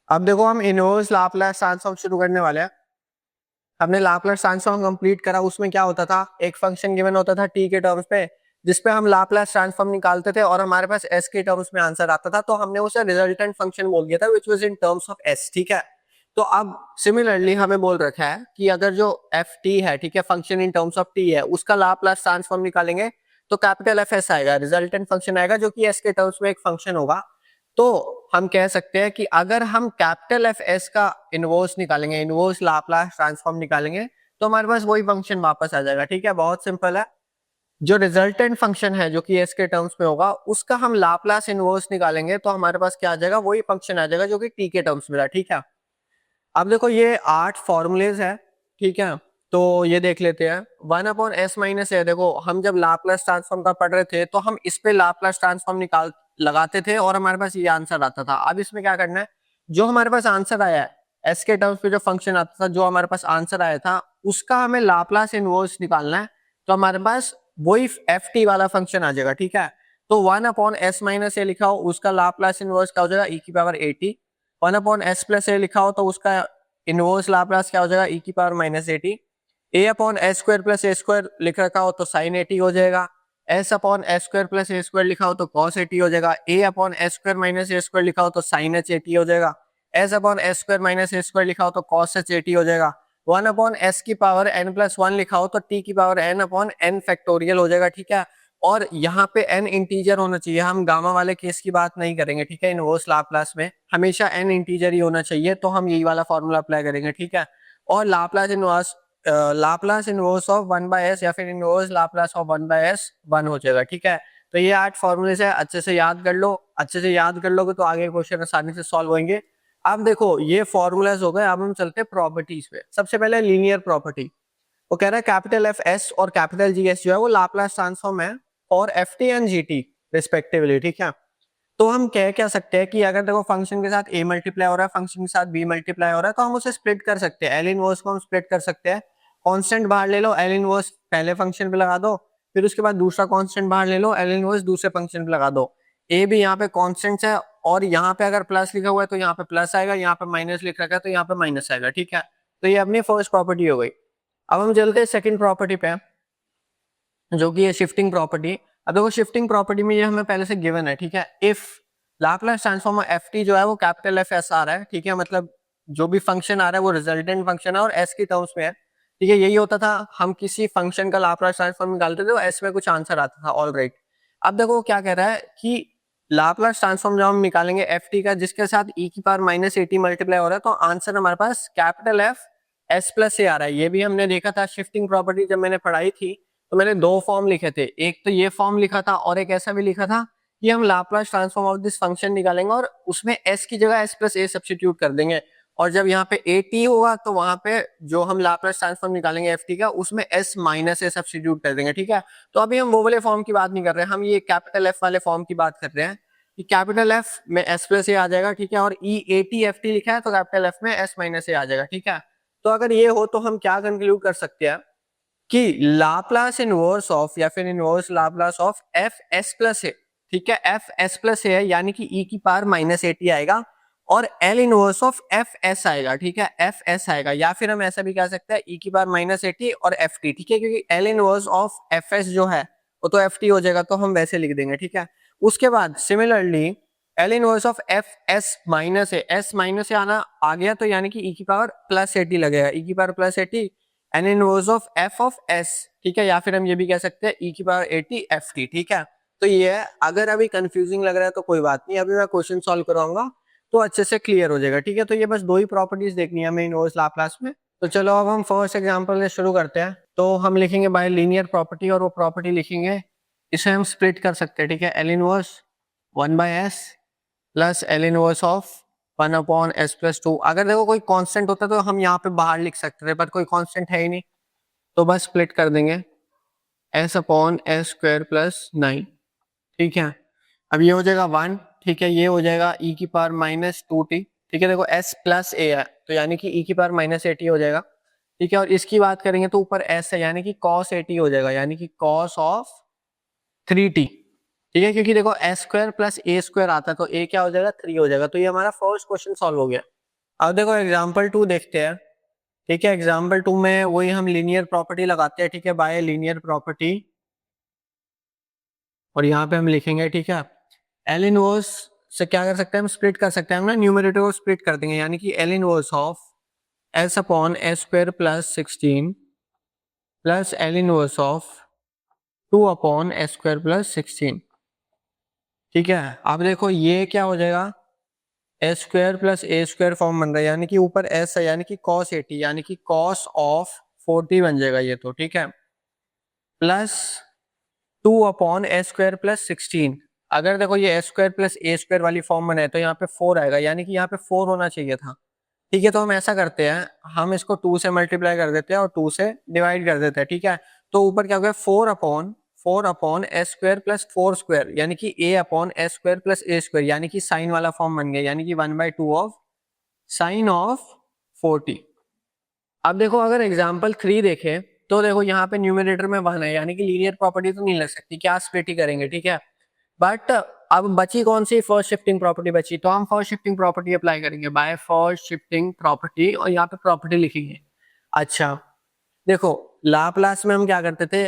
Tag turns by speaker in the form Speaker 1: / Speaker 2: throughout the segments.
Speaker 1: अब देखो हम इनवर्स लाप्लास ट्रांसफॉर्म शुरू करने वाले हैं। हमने लाप्लास ट्रांसफॉर्म कंप्लीट करा, उसमें क्या होता था, एक फंक्शन गिवन होता था टी के टर्म्स पे, जिसपे हम लाप्लास ट्रांसफॉर्म निकालते थे और हमारे पास एस के टर्म्स में आंसर आता था, तो हमने उसे रिजल्टेंट फंक्शन बोल दिया था which was in terms of S. ठीक है, तो अब सिमिलरली हमें बोल रखा है कि अगर जो एफ टी है, ठीक है, function in terms of T है, उसका लाप्लास ट्रांसफॉर्म निकालेंगे तो कैपिटल एफ एस आएगा, रिजल्टेंट फंक्शन आएगा जो कि एस के टर्म्स में एक फंक्शन होगा। तो हम कह सकते हैं कि अगर हम कैपिटल एफ एस का इनवर्स निकालेंगे, इनवर्स लाप्लास ट्रांसफॉर्म निकालेंगे, तो हमारे पास वही फंक्शन वापस आ जाएगा। ठीक है, बहुत सिंपल है। जो रिजल्टेंट फंक्शन है जो कि एस के टर्म्स में होगा, उसका हम लाप्लास इनवर्स निकालेंगे तो हमारे पास क्या आ जाएगा, वही फंक्शन आ जाएगा जो कि टी के टर्म्स में था। ठीक है, अब देखो ये 8 फॉर्मूलेज है। ठीक है, तो ये देख लेते हैं। 1/s - a, देखो हम जब लाप्लास ट्रांसफॉर्म का पढ़ रहे थे तो हम इस पे लाप्लास ट्रांसफॉर्म निकाल लगाते थे और हमारे पास ये आंसर आता था। अब इसमें क्या करना है, जो हमारे पास आंसर आया है, एस के टर्म्स पे जो फंक्शन आता था, जो हमारे पास आंसर आया था, उसका हमें लाप्लास इनवर्स निकालना है। तो हमारे पास वही एफ टी वाला फंक्शन आ जाएगा। ठीक है, तो 1/s - a लिखा हो, उसका लाप्लास इनवर्स क्या हो जाएगा, e की पावर at। 1/s+a लिखा हो तो उसका इनवर्स लाप्लास क्या हो जाएगा, e की पावर -at। a/s² + a² लिख रखा हो तो sin at हो जाएगा। s/s² + a² लिखा हो तो cos at हो जाएगा। a/s² - a² लिखा हो तो sin h at हो जाएगा। s/s² - a² लिखा हो तो cos h at हो जाएगा। 1/s की पावर n+1 लिखा हो तो t की पावर n/n फैक्टोरियल हो जाएगा। ठीक है, और यहाँ पे n इंटीजर होना चाहिए, हम गामा वाले केस की बात नहीं करेंगे। ठीक है, इनवर्स लाप्लास में हमेशा n इंटीजर ही होना चाहिए, तो हम यही वाला फॉर्मूला अप्लाई करेंगे। ठीक है, और लाप्लास इनवर्स ऑफ 1/s या फिर इनवर्स लाप्लास ऑफ 1/s 1 हो जाएगा। ठीक है, तो ये 8 फॉर्मूले से अच्छे से याद कर लो। अच्छे से याद कर लोगे तो आगे क्वेश्चन आसानी से सॉल्व होंगे। अब देखो ये फॉर्मूलाज हो गए, अब हम चलते हैं प्रॉपर्टीज पे। सबसे पहले लीनियर प्रॉपर्टी। वो कह रहा है कैपिटल एफ एस और कैपिटल जी एस जो है वो लाप्लास ट्रांसफॉर्म है और F T and G T respectively. ठीक है, तो हम कह क्या सकते हैं कि अगर देखो फंक्शन के साथ a मल्टीप्लाई हो रहा है, फंक्शन के साथ b मल्टीप्लाई हो रहा है, तो हम उसे स्प्लिट कर सकते हैं। एल इनवर्स को हम स्प्लिट कर सकते हैं। कांस्टेंट बाहर ले लो, एल इनवर्स पहले फंक्शन पे लगा दो, फिर उसके बाद दूसरा कांस्टेंट बाहर ले लो, एल इनवर्स दूसरे फंक्शन पे लगा दो। a भी यहाँ पे कांस्टेंट है और यहाँ पे अगर प्लस लिखा हुआ है तो यहाँ पे प्लस आएगा, यहाँ पे माइनस लिख रखा है तो यहाँ पे माइनस आएगा। ठीक है, तो ये अपनी फर्स्ट प्रॉपर्टी हो गई। अब हम चलते हैं सेकंड प्रॉपर्टी पे, जो कि है शिफ्टिंग प्रॉपर्टी। अब देखो शिफ्टिंग प्रॉपर्टी में ये हमें पहले से गिवन है। ठीक है, if Laplace transform F T जो है वो कैपिटल एफ एस आ रहा है, ठीक है, मतलब जो भी फंक्शन आ रहा है वो रिजल्टेंट फंक्शन है और एस की टर्म्स में है। ठीक है, यही होता था, हम किसी फंक्शन का लाप्लास ट्रांसफॉर्म निकालते थे तो एस में कुछ आंसर आता था। ऑल राइट, अब देखो क्या कह रहा है कि लाप्लास ट्रांसफॉर्म जब हम निकालेंगे एफ टी का, जिसके साथ e की पावर -at मल्टीप्लाई हो रहा है, तो आंसर हमारे पास कैपिटल एफ एस प्लस से आ रहा है। ये भी हमने देखा था शिफ्टिंग प्रॉपर्टी जब मैंने पढ़ाई थी, तो मैंने दो फॉर्म लिखे थे। एक तो ये फॉर्म लिखा था और एक ऐसा भी लिखा था कि हम Laplace transform of this function निकालेंगे और उसमें s की जगह s+a सब्स्टिट्यूट कर देंगे, और जब यहाँ पे at होगा तो वहां पे जो हम लाप्लास ट्रांसफॉर्म निकालेंगे ft का, उसमें s-a सब्स्टिट्यूट कर देंगे। ठीक है, तो अभी हम वो वाले फॉर्म की बात नहीं कर रहे हैं, हम ये कैपिटल f वाले फॉर्म की बात कर रहे हैं कि कैपिटल f में s+a आ जाएगा। ठीक है, और EAT-FT लिखा है तो कैपिटल f में s-a आ जाएगा। ठीक है, तो अगर ये हो तो हम क्या कंक्लूड कर सकते हैं कि लाप्लास इनवर्स ऑफ या फिर inverse Laplace of F S plus A, ठीक है, एफ एस प्लस ए है, यानी कि e की पावर -at आएगा और L inverse of F S आएगा। ठीक है, एफ एस आएगा, या फिर हम ऐसा भी कह सकते हैं e की पावर -at और एफ टी। ठीक है, क्योंकि L inverse of F S जो है वो तो एफ टी हो जाएगा, तो हम वैसे लिख देंगे। ठीक है, उसके बाद similarly L inverse of F S minus A, S minus A आना आ गया तो यानी कि e की पावर +at लगेगा, e की power +at N inverse of F of S. ठीक है, या फिर हम ये भी कह सकते हैं e की पावर at एफ टी। ठीक है, तो ये है। अगर अभी कंफ्यूजिंग लग रहा है तो कोई बात नहीं, अभी मैं क्वेश्चन सॉल्व करवाऊंगा तो अच्छे से क्लियर हो जाएगा। ठीक है, तो ये बस दो ही प्रॉपर्टीज देखनी है हमें इनवर्स लाप्लास में। तो चलो अब हम फर्स्ट एग्जांपल से शुरू करते हैं। तो हम लिखेंगे बाय लीनियर प्रॉपर्टी और वो प्रॉपर्टी लिखेंगे, इसे हम स्प्लिट कर सकते हैं। ठीक है, L inverse 1/s plus L inverse of 1/s+2। अगर देखो कोई कांस्टेंट होता तो हम यहाँ पे बाहर लिख सकते थे, पर कोई कांस्टेंट है ही नहीं तो बस स्प्लिट कर देंगे s/s² + 9। ठीक है, अब ये हो जाएगा 1। ठीक है, ये हो जाएगा e की पावर -2t। ठीक है, देखो s प्लस a है तो यानी कि e की पावर -at हो जाएगा। ठीक है, और इसकी बात करेंगे तो ऊपर s है यानी कि cos at हो जाएगा, यानी कि cos ऑफ 3t। ठीक है, क्योंकि देखो s² + a² आता है तो a क्या हो जाएगा, 3 हो जाएगा। तो ये हमारा फर्स्ट क्वेश्चन सॉल्व हो गया। अब देखो एग्जाम्पल 2 देखते हैं। ठीक है, एग्जाम्पल 2 में वही हम लीनियर प्रॉपर्टी लगाते हैं। ठीक है, बाय लीनियर प्रॉपर्टी, और यहाँ पे हम लिखेंगे, ठीक है, एल इनवर्स से क्या कर सकते हैं हम, स्प्लिट कर सकते हैं हम ना, न्यूमरेटर को स्प्लिट कर देंगे, यानी कि L inverse of S upon S square plus 16 plus L inverse of 2 upon S square plus 16। ठीक है, अब देखो ये क्या हो जाएगा, एस स्क्वायर प्लस ए स्क्वायर फॉर्म बन रहा है, यानी कि ऊपर एस है, यानी कि कॉस 80, यानी कि कॉस ऑफ 40 बन जाएगा ये तो। ठीक है, plus 2 upon S square plus 16। अगर देखो ये एस स्क्वायर प्लस ए स्क्वायर वाली फॉर्म बनाए तो यहाँ पे 4 आएगा, यानी कि यहाँ पे 4 होना चाहिए था। ठीक है, तो हम ऐसा करते हैं, हम इसको 2 से मल्टीप्लाई कर देते हैं और 2 से डिवाइड कर देते हैं। ठीक है, तो ऊपर क्या हो गया, 4 upon S square plus 4 square, यानी कि ए अपॉन एस स्क्वायर प्लस ए स्क्वायर, यानी कि साइन वाला फॉर्म बन गया, यानी कि 1/2 ऑफ साइन ऑफ 40। अब देखो अगर एग्जाम्पल 3 देखें तो देखो यहाँ पे न्यूमरेटर में 1 है, यानी कि लीनियर प्रॉपर्टी तो नहीं लग सकती, क्या स्प्लिट ही करेंगे। ठीक है, बट अब बची कौन सी, फर्स्ट शिफ्टिंग प्रॉपर्टी बची, तो हम फर्स्ट शिफ्टिंग प्रॉपर्टी अप्लाई करेंगे बाय फर्स्ट शिफ्टिंग प्रॉपर्टी, और यहाँ पे प्रॉपर्टी लिखेंगे। अच्छा देखो, लाप्लास में हम क्या करते थे,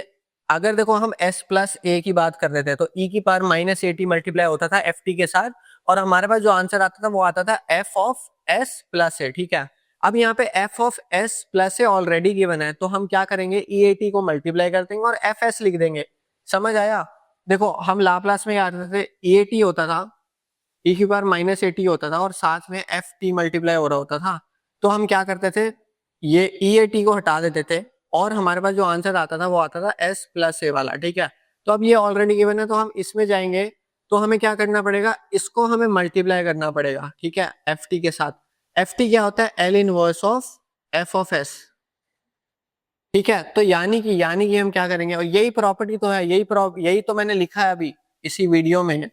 Speaker 1: अगर देखो हम s प्लस ए की बात कर रहे थे तो e की power minus A T multiply होता था ft के साथ, और हमारे पास जो आंसर आता था वो आता था f of s plus A. ठीक है, अब यहाँ पे f of s plus A already given है, तो हम क्या करेंगे, EAT को मल्टीप्लाई कर देंगे और fs लिख देंगे। समझ आया? देखो हम लाप्लास में क्या करते थे, EAT होता था, e की पावर माइनस ए टी होता था, और साथ में एफ टी मल्टीप्लाई हो रहा होता था। तो हम क्या करते थे, ये ई ए टी को हटा देते थे, और हमारे पास जो आंसर आता था वो आता था एस प्लस ए वाला। ठीक है, तो अब ये ऑलरेडी गिवन है, तो हम इसमें जाएंगे, तो हमें क्या करना पड़ेगा, इसको हमें मल्टीप्लाई करना पड़ेगा। ठीक है, एफ टी के साथ। एफ टी क्या होता है, L inverse of F of S. ठीक है, तो यानी कि हम क्या करेंगे, और यही प्रॉपर्टी तो है, यही तो मैंने लिखा है अभी इसी वीडियो में,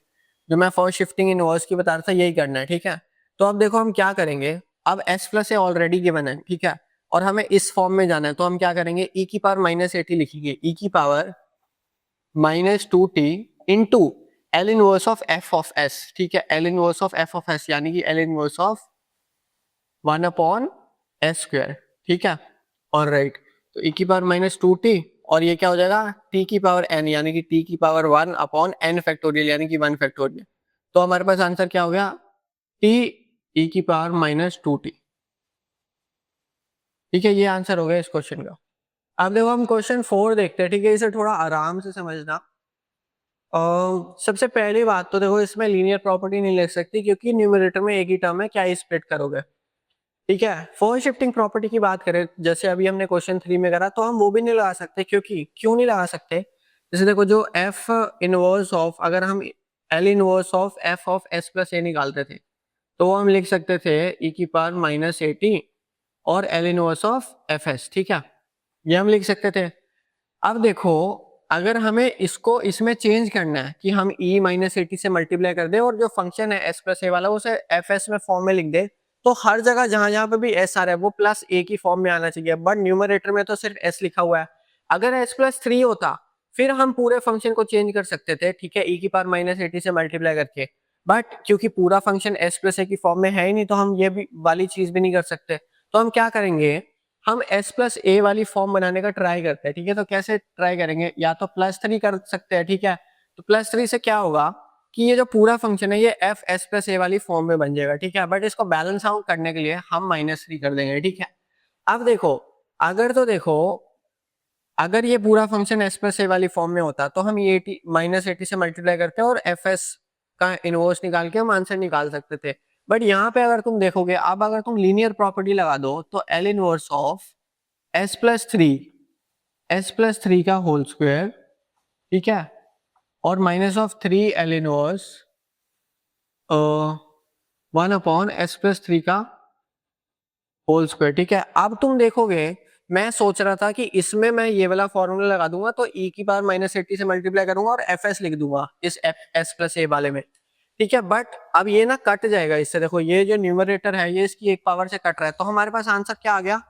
Speaker 1: जो मैं फर्स्ट शिफ्टिंग इनवर्स की बता रहा था, यही करना है। ठीक है, तो अब देखो हम क्या करेंगे, अब s प्लस ए ऑलरेडी गिवन है। ठीक है, और हमें इस फॉर्म में जाना है, तो हम क्या करेंगे, e की पावर माइनस ए टी लिखेंगे, e की power minus 2t into L inverse of F of S. ठीक है, L inverse of F of S, यानी कि L inverse of 1 upon S square. ठीक है, और राइट, तो e की पावर माइनस 2t, और ये क्या हो जाएगा, t की पावर n, यानी कि t की पावर 1 अपॉन n फैक्टोरियल, यानी कि 1 फैक्टोरियल। तो हमारे पास आंसर क्या हो गया, t e की पावर माइनस 2t। ठीक है, ये आंसर हो गया इस क्वेश्चन का। अब देखो हम क्वेश्चन 4 देखते हैं। ठीक है, इसे थोड़ा आराम से समझना। सबसे पहली बात तो देखो, इसमें लीनियर प्रॉपर्टी नहीं लिख सकती, क्योंकि न्यूमरेटर में एक ही टर्म है, क्या ही स्प्लिट करोगे। ठीक है, फर्स्ट शिफ्टिंग प्रॉपर्टी की बात करें, जैसे अभी हमने क्वेश्चन 3 में करा, तो हम वो भी नहीं लगा सकते, क्योंकि क्यों नहीं लगा सकते, जैसे देखो जो एफ इनवर्स ऑफ, अगर हम L inverse of F of S plus A निकालते थे, तो वो हम लिख सकते थे e की पावर माइनस ए टी और L inverse of F S. ठीक है, ये हम लिख सकते थे। अब देखो, अगर हमें इसको इसमें चेंज करना है कि हम e माइनस ए टी से मल्टीप्लाई कर दे, और जो फंक्शन है s प्लस ए वाला उसे एफ एस में फॉर्म में लिख दे, तो हर जगह जहां जहां पे भी s आ रहा है वो प्लस a की फॉर्म में आना चाहिए, बट न्यूमरेटर में तो सिर्फ s लिखा हुआ है। अगर s प्लस 3 होता, फिर हम पूरे फंक्शन को चेंज कर सकते थे। ठीक है, e की पावर माइनस ए टी से मल्टीप्लाई करके, बट क्योंकि पूरा फंक्शन s प्लस ए की फॉर्म में है ही नहीं, तो हम ये भी वाली चीज भी नहीं कर सकते। तो हम क्या करेंगे, हम s प्लस ए वाली फॉर्म बनाने का ट्राई करते हैं। ठीक है, तो कैसे ट्राई करेंगे, या तो प्लस 3 कर सकते हैं। ठीक है, तो प्लस 3 से क्या होगा कि ये जो पूरा फंक्शन है ये एफ एस प्लस ए वाली फॉर्म में बन जाएगा। ठीक है, बट इसको बैलेंस आउट करने के लिए हम माइनस 3 कर देंगे। ठीक है, अब देखो, अगर तो देखो, अगर ये पूरा फंक्शन एस प्लस ए वाली फॉर्म में होता, तो हम ये माइनस एटी से मल्टीप्लाई करते हैं और एफ एस का इनवर्स निकाल के हम आंसर निकाल सकते थे। बट यहाँ पे अगर तुम देखोगे, अब अगर तुम लीनियर प्रॉपर्टी लगा दो, तो L inverse of S plus three का होल स्क्वायर, ठीक है, और minus of 3 L inverse 1 upon S plus 3 का होल स्क्वायर। ठीक है, अब तुम देखोगे, मैं सोच रहा था कि इसमें मैं ये वाला फॉर्मूला लगा दूंगा, तो e की पावर माइनस 80 से मल्टीप्लाई करूंगा और एफ एस लिख दूंगा इस एफ एस प्लस ए वाले में। ठीक है, बट अब ये ना कट जाएगा इससे। देखो ये जो न्यूमरेटर है ये इसकी एक पावर से कट रहा है, तो हमारे पास आंसर क्या आ गया,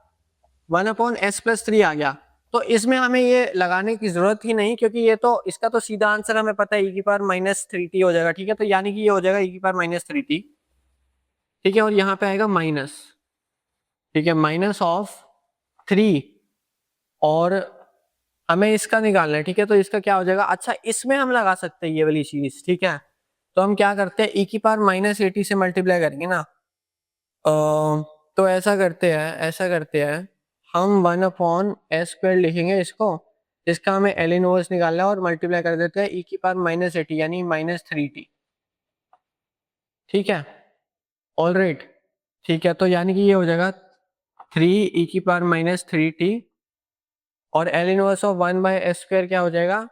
Speaker 1: 1 अपॉन एस प्लस 3 आ गया। तो इसमें हमें ये लगाने की जरूरत ही नहीं, क्योंकि ये तो इसका तो सीधा आंसर हमें पता है, e की पावर माइनस 3t हो जाएगा। ठीक है, तो यानी कि ये हो जाएगा e की पावर माइनस 3t। ठीक है, और यहाँ पे आएगा माइनस, ठीक है, माइनस ऑफ 3, और हमें इसका निकालना है, ठीक है। तो इसका क्या हो जाएगा, अच्छा इसमें हम लगा सकते हैं ये वाली चीज, ठीक है। तो हम क्या करते हैं, e की पावर माइनस 80 से मल्टीप्लाई करेंगे ना। तो ऐसा करते हैं हम 1/s² लिखेंगे इसको, इसका हमें एल इनवर्स निकालना है, और मल्टीप्लाई कर देते हैं e की पावर माइनस 80 यानी -3t, ठीक है। ऑल राइट, ठीक है। तो यानी कि ये हो जाएगा 3 e की पावर -3t, और एल इनवर्स ऑफ 1/s² क्या हो जाएगा,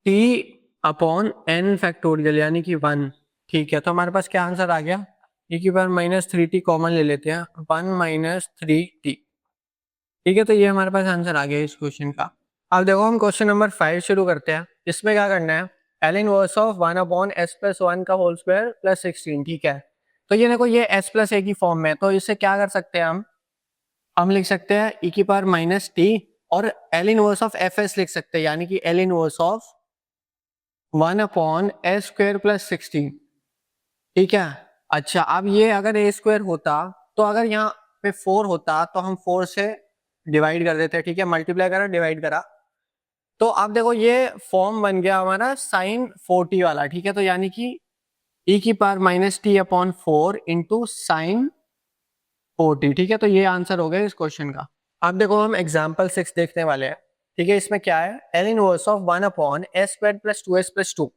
Speaker 1: t अपॉन n फैक्टोरियल यानी कि 1, ठीक है। तो हमारे पास क्या आंसर आ गया, e की पावर -3t कॉमन ले लेते हैं, 1 - 3t, ठीक है। तो ये हमारे पास आंसर आ गया इस क्वेश्चन का। अब देखो हम क्वेश्चन नंबर 5 शुरू करते हैं। इसमें क्या करना है, एल इनवर्स ऑफ 1/s+1 का होल स्क्वायर प्लस 16, ठीक है। तो ये देखो ये s+a की फॉर्म में है, तो इसे क्या कर सकते हैं हम लिख सकते हैं e की पावर -t, और एल इनवर्स ऑफ fs लिख सकते हैं, यानी कि L inverse of 1/s² plus 16, ठीक है। अच्छा अब ये अगर a² होता, तो अगर यहाँ पे 4 होता तो हम 4 से डिवाइड कर देते, ठीक है। मल्टीप्लाई करा, डिवाइड करा, तो अब देखो ये फॉर्म बन गया हमारा साइन 4t वाला, ठीक है। तो यानी कि e की power -t/4 into sine 4t, ठीक है। तो ये आंसर हो गया इस क्वेश्चन का। अब देखो हम एग्जाम्पल 6 देखने वाले हैं, ठीक है। इसमें क्या है, L inverse of 1/s² plus 2s plus 2,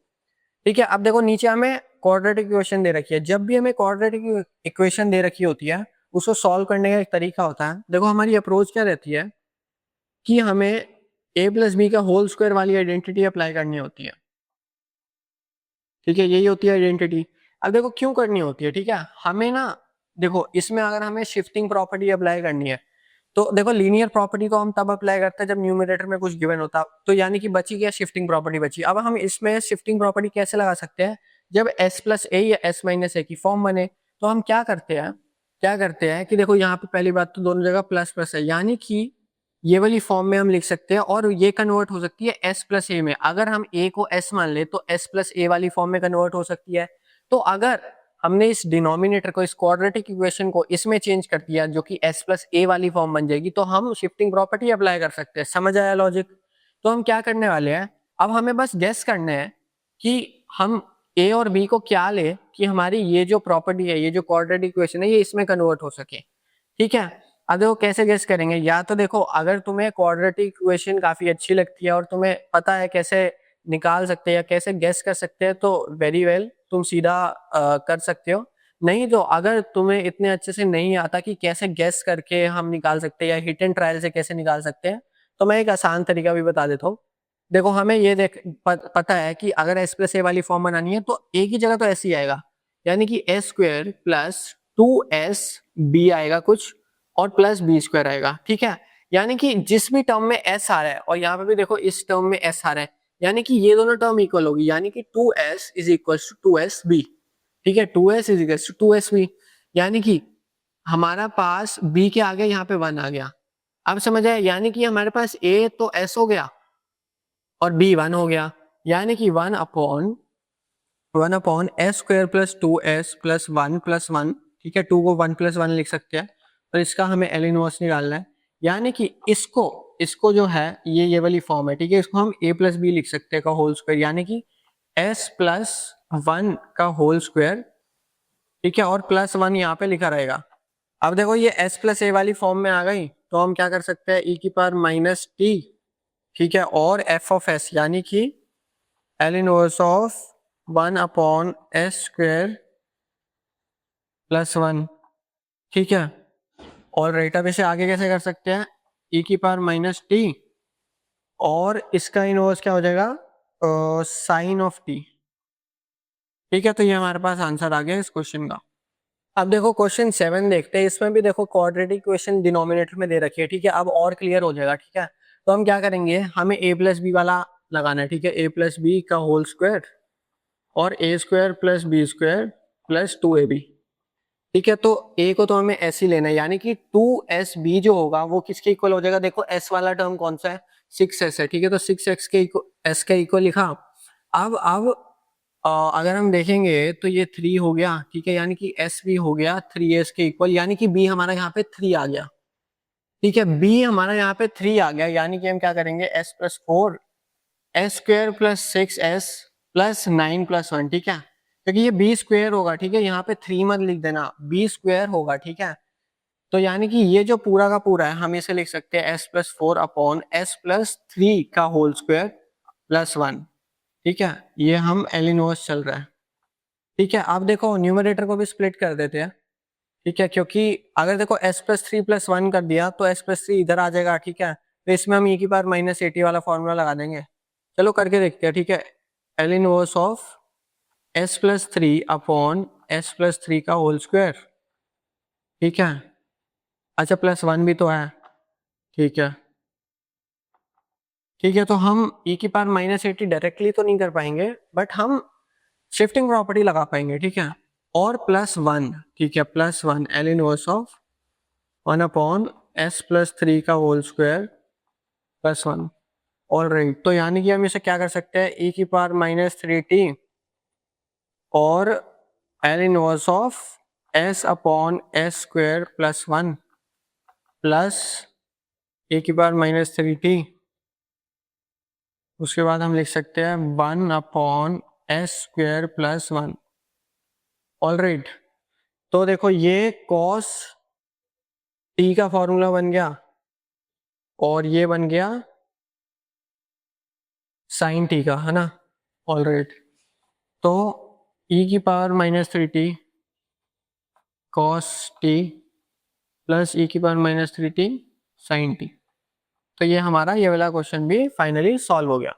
Speaker 1: ठीक है। अब देखो नीचे हमें क्वाड्रेटिक इक्वेशन दे रखी है। जब भी हमें क्वाड्रेटिक इक्वेशन दे रखी होती है, उसको सॉल्व करने का एक तरीका होता है। देखो हमारी अप्रोच क्या रहती है कि हमें a प्लस बी का होल स्क्वायर वाली आइडेंटिटी अप्लाई करनी होती है, ठीक है। यही होती है आइडेंटिटी। अब देखो क्यों करनी होती है, ठीक है। हमें ना देखो इसमें अगर हमें शिफ्टिंग प्रॉपर्टी अप्लाई करनी है, तो देखो लीनियर प्रॉपर्टी तो हम तब अप्लाई करते हैं जब न्यूमरेटर में कुछ गिवन होता, तो यानी कि बची क्या, शिफ्टिंग प्रॉपर्टी बची। अब हम इसमें शिफ्टिंग प्रॉपर्टी कैसे लगा सकते हैं, जब s+a या s-a की फॉर्म बने, तो हम क्या करते हैं कि देखो यहाँ पे पहली बात तो दोनों जगह प्लस प्लस है, यानी कि ये वाली फॉर्म में हम लिख सकते हैं, और ये कन्वर्ट हो सकती है s+a में। अगर हम a को s मान ले तो s+a वाली फॉर्म में कन्वर्ट हो सकती है। तो अगर हमने इस डिनोमिनेटर को, इस क्वाड्रेटिक इक्वेशन को इसमें चेंज कर दिया जो कि s+a वाली फॉर्म बन जाएगी, तो हम शिफ्टिंग प्रॉपर्टी अप्लाई कर सकते हैं। समझ आया लॉजिक। तो हम क्या करने वाले हैं, अब हमें बस गेस करना है कि हम a और b को क्या ले कि हमारी ये जो प्रॉपर्टी है, ये जो क्वाड्रेटिक इक्वेशन है, ये इसमें कन्वर्ट हो सके, ठीक है। अब देखो कैसे गेस करेंगे, या तो देखो अगर तुम्हें क्वाड्रेटिक इक्वेशन काफी अच्छी लगती है और तुम्हें पता है कैसे निकाल सकते हैं या कैसे गेस कर सकते हैं, तो वेरी वेल, तुम सीधा कर सकते हो। नहीं तो अगर तुम्हें इतने अच्छे से नहीं आता कि कैसे गेस करके हम निकाल सकते हैं या हिट एंड ट्रायल से कैसे निकाल सकते हैं, तो मैं एक आसान तरीका भी बता देता हूँ। देखो हमें ये पता है कि अगर s+a वाली फॉर्म बनानी है तो a की जगह तो s ही आएगा, यानी कि a² प्लस 2sb आएगा कुछ, और प्लस b² आएगा, ठीक है। यानी कि जिस भी टर्म में s आ रहा है, और यहाँ पे भी देखो इस टर्म में s आ रहा है, यानी कि ये दोनों टर्म इक्वल होगी, यानी कि 2s is equal to 2sb, ठीक है। 2s is equal to 2sb, यानी कि हमारा पास b के आगे यहाँ पे 1 आ गया। अब समझ आया, यानी कि हमारे पास a तो s हो गया और b 1 हो गया, यानी कि 1/(1) s² plus 2s plus 1 plus 1, ठीक है। 2 को 1 प्लस 1 लिख सकते हैं, और इसका हमें एल इनवर्स निकालना है, यानी कि इसको जो है ये वाली फॉर्म है, ठीक है। इसको हम a प्लस बी लिख सकते हैं का होल स्क्वायर, यानी कि s+1 का होल स्क्वायर, ठीक है, और प्लस 1 यहाँ पे लिखा रहेगा। अब देखो ये s+a वाली फॉर्म में आ गई, तो हम क्या कर सकते हैं, e की पावर -t, ठीक है, और f(s) यानी कि L inverse of 1/s² plus 1, ठीक है। और राइट, अब इसे आगे कैसे कर सकते हैं, e की पावर -t, और इसका इनवर्स क्या हो जाएगा, साइन ऑफ t, ठीक है। तो ये हमारे पास आंसर आ गया इस क्वेश्चन का। अब देखो क्वेश्चन 7 देखते हैं। इसमें भी देखो क्वाड्रेटिक इक्वेशन डिनोमिनेटर में दे रखी है, ठीक है। अब और क्लियर हो जाएगा, ठीक है। तो हम क्या करेंगे, हमें a प्लस बी वाला लगाना है, ठीक है। a प्लस बी का होल स्क्वायर और a² plus b² plus 2ab, ठीक है। तो a को तो हमें ऐसे ही लेना है, यानी कि 2sb जो होगा वो किसके इक्वल हो जाएगा, देखो s वाला टर्म कौन सा है, 6s है, ठीक है। तो 6x के s के इक्वल लिखा। अब अगर हम देखेंगे तो ये 3 हो गया, ठीक है, यानी कि s भी हो गया 3s के इक्वल, यानी कि b हमारा यहाँ पे 3 आ गया, ठीक है, b हमारा यहाँ पे 3 आ गया, यानी कि हम क्या करेंगे s plus 4 S square plus 6s plus 9 plus 1, ठीक है, क्योंकि ये b स्क्वेयर होगा, ठीक है, यहाँ पे 3 मत लिख देना, b स्क्वेयर होगा, ठीक है। तो यानी कि ये जो पूरा का पूरा है हम इसे लिख सकते हैं s plus 4 upon s plus 3 का होल स्क्वायर प्लस 1, ठीक है, ये हम एल इनवर्स चल रहा है, ठीक है। आप देखो न्यूमरेटर को भी स्प्लिट कर देते हैं, ठीक है, क्योंकि अगर देखो s प्लस 3 प्लस 1 कर दिया तो s प्लस 3 इधर आ जाएगा, ठीक है, तो इसमें हम e की पावर माइनस 80 वाला फॉर्मूला लगा देंगे। चलो करके देखते हैं, ठीक है, L inverse of s plus 3 upon s plus 3 का होल स्क्वायर, ठीक है, अच्छा प्लस 1 भी तो है, ठीक है, ठीक है, तो हम e की पावर माइनस 80 डायरेक्टली तो नहीं कर पाएंगे, बट हम शिफ्टिंग प्रॉपर्टी लगा पाएंगे, ठीक है, और प्लस 1, ठीक है, plus 1 L inverse of 1 upon s plus 3 का whole square plus 1, all right. तो यानी कि हम इसे क्या कर सकते हैं, e की पावर माइनस 3t और L inverse of s upon s square plus 1 plus e की पावर माइनस 3t, उसके बाद हम लिख सकते हैं 1 upon s square plus 1, all right. तो देखो ये cos t का फॉर्मूला बन गया और ये बन गया sin t का, है ना, ऑल राइट। तो e की power minus 3t cos t plus e की power minus 3t sin t, तो ये हमारा ये वाला क्वेश्चन भी फाइनली सॉल्व हो गया।